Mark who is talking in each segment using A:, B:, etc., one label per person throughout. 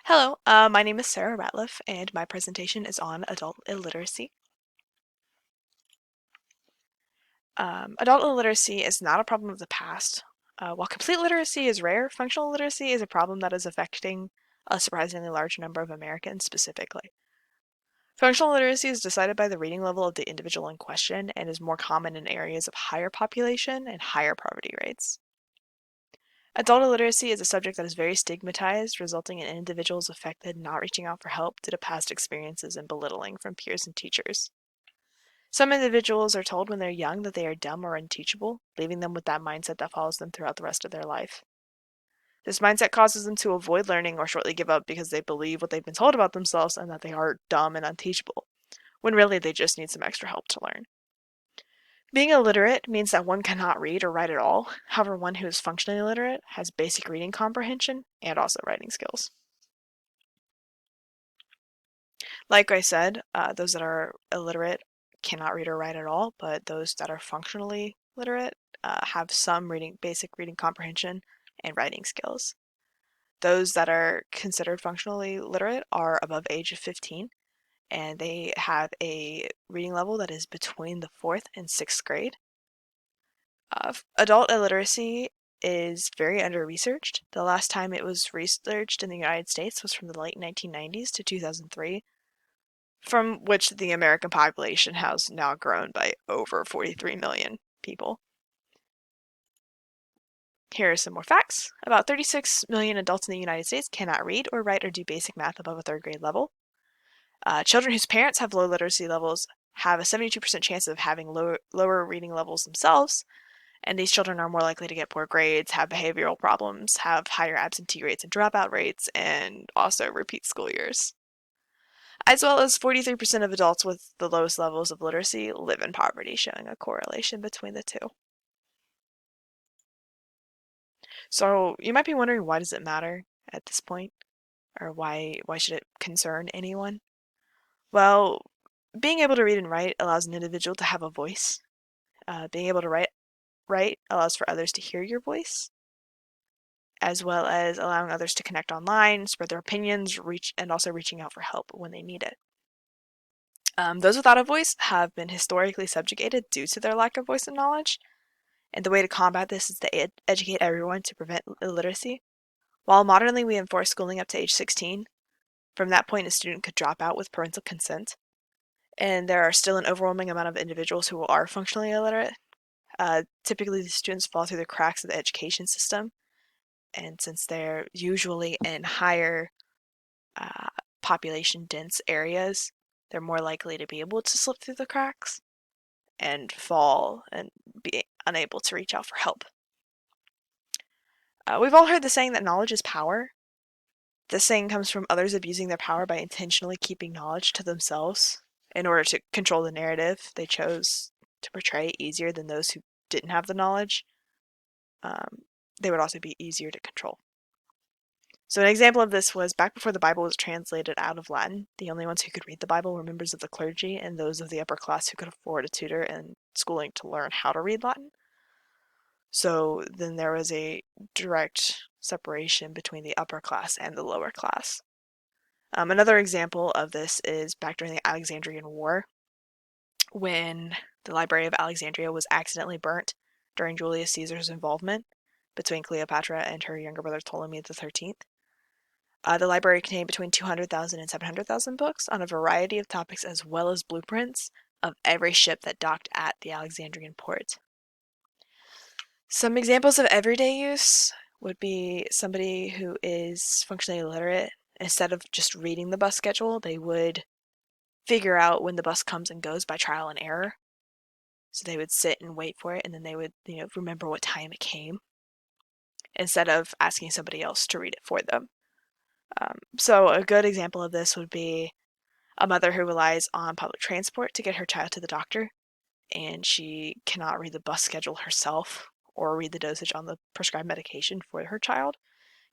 A: Hello, my name is Sarah Ratliff, and my presentation is on adult illiteracy. Adult illiteracy is not a problem of the past. While complete literacy is rare, functional literacy is a problem that is affecting a surprisingly large number of Americans specifically. Functional literacy is decided by the reading level of the individual in question and is more common in areas of higher population and higher poverty rates. Adult illiteracy is a subject that is very stigmatized, resulting in individuals affected not reaching out for help due to past experiences and belittling from peers and teachers. Some individuals are told when they're young that they are dumb or unteachable, leaving them with that mindset that follows them throughout the rest of their life. This mindset causes them to avoid learning or shortly give up because they believe what they've been told about themselves and that they are dumb and unteachable, when really they just need some extra help to learn. Being illiterate means that one cannot read or write at all. However, one who is functionally illiterate has basic reading comprehension and also writing skills. Like I said, those that are illiterate cannot read or write at all, but those that are functionally literate have some basic reading comprehension and writing skills. Those that are considered functionally literate are above age of 15, and they have a reading level that is between the 4th and 6th grade. Adult illiteracy is very under-researched. The last time it was researched in the United States was from the late 1990s to 2003, from which the American population has now grown by over 43 million people. Here are some more facts. About 36 million adults in the United States cannot read or write or do basic math above a 3rd grade level. Children whose parents have low literacy levels have a 72% chance of having lower reading levels themselves, and these children are more likely to get poor grades, have behavioral problems, have higher absentee rates and dropout rates, and also repeat school years. As well as 43% of adults with the lowest levels of literacy live in poverty, showing a correlation between the two. So you might be wondering, why does it matter at this point? Or why should it concern anyone? Well, being able to read and write allows an individual to have a voice. Being able to write allows for others to hear your voice, as well as allowing others to connect online, spread their opinions, and also reaching out for help when they need it. Those without a voice have been historically subjugated due to their lack of voice and knowledge, and the way to combat this is to educate everyone to prevent illiteracy. While modernly we enforce schooling up to age 16, from that point a student could drop out with parental consent, and there are still an overwhelming amount of individuals who are functionally illiterate. Typically, these students fall through the cracks of the education system, and since they're usually in higher population dense areas, they're more likely to be able to slip through the cracks and fall and be unable to reach out for help. We've all heard the saying that knowledge is power. This saying comes from others abusing their power by intentionally keeping knowledge to themselves in order to control the narrative they chose to portray easier than those who didn't have the knowledge. They would also be easier to control. So an example of this was back before the Bible was translated out of Latin. The only ones who could read the Bible were members of the clergy and those of the upper class who could afford a tutor and schooling to learn how to read Latin. So then there was a direct separation between the upper class and the lower class. Another example of this is back during the Alexandrian War, when the Library of Alexandria was accidentally burnt during Julius Caesar's involvement between Cleopatra and her younger brother Ptolemy XIII. The library contained between 200,000 and 700,000 books on a variety of topics, as well as blueprints of every ship that docked at the Alexandrian port. Some examples of everyday use would be somebody who is functionally illiterate. Instead of just reading the bus schedule, they would figure out when the bus comes and goes by trial and error. So they would sit and wait for it, and then they would, remember what time it came, instead of asking somebody else to read it for them. So a good example of this would be a mother who relies on public transport to get her child to the doctor, and she cannot read the bus schedule herself or read the dosage on the prescribed medication for her child.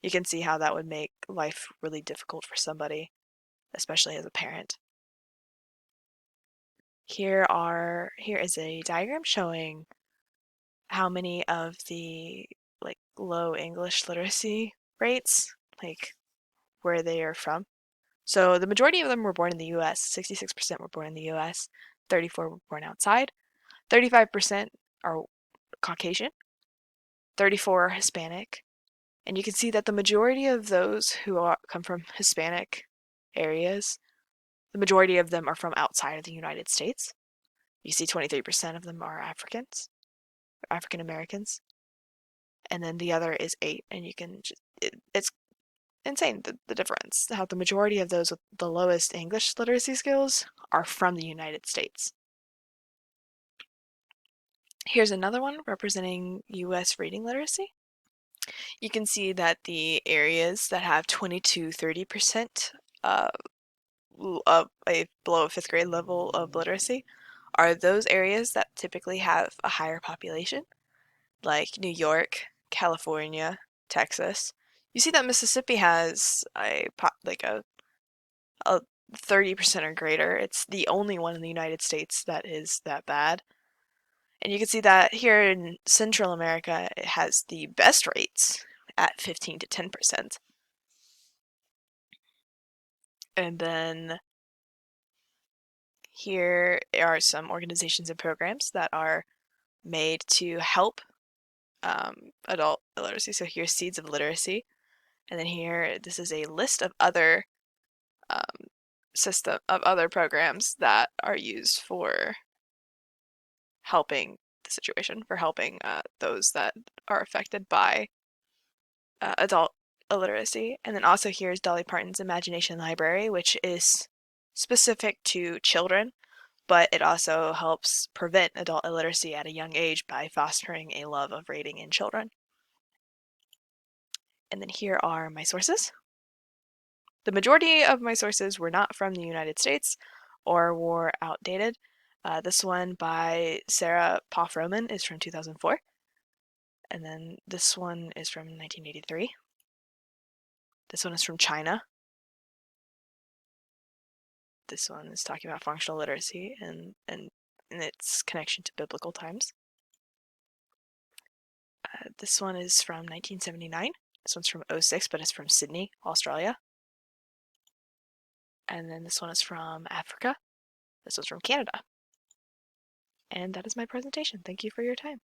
A: You can see how that would make life really difficult for somebody, especially as a parent. Here is a diagram showing how many of the low English literacy rates, where they are from. So the majority of them were born in the US. 66% were born in the US. 34 were born outside. 35% are Caucasian. 34 are Hispanic. And you can see that the majority of those who come from Hispanic areas, the majority of them are from outside of the United States. You see 23% of them are Africans, African Americans. And then the other is 8. And you can just, it's insane, the difference. How the majority of those with the lowest English literacy skills are from the United States. Here's another one representing US reading literacy. You can see that the areas that have 20 to 30% of a below a 5th grade level of literacy are those areas that typically have a higher population, like New York, California, Texas. You see that Mississippi has a 30% or greater. It's the only one in the United States that is that bad. And you can see that here in Central America, it has the best rates at 15 to 10%. And then here are some organizations and programs that are made to help adult illiteracy. So here's Seeds of Literacy. And then here, this is a list of other other programs that are used for helping the situation, for helping those that are affected by adult illiteracy. And then also here's Dolly Parton's Imagination Library, which is specific to children, but it also helps prevent adult illiteracy at a young age by fostering a love of reading in children. And then here are my sources. The majority of my sources were not from the United States or were outdated. This one by Sarah Poff-Roman is from 2004. And then this one is from 1983. This one is from China. This one is talking about functional literacy and its connection to biblical times. This one is from 1979. This one's from 06, but it's from Sydney, Australia. And then this one is from Africa. This one's from Canada. And that is my presentation. Thank you for your time.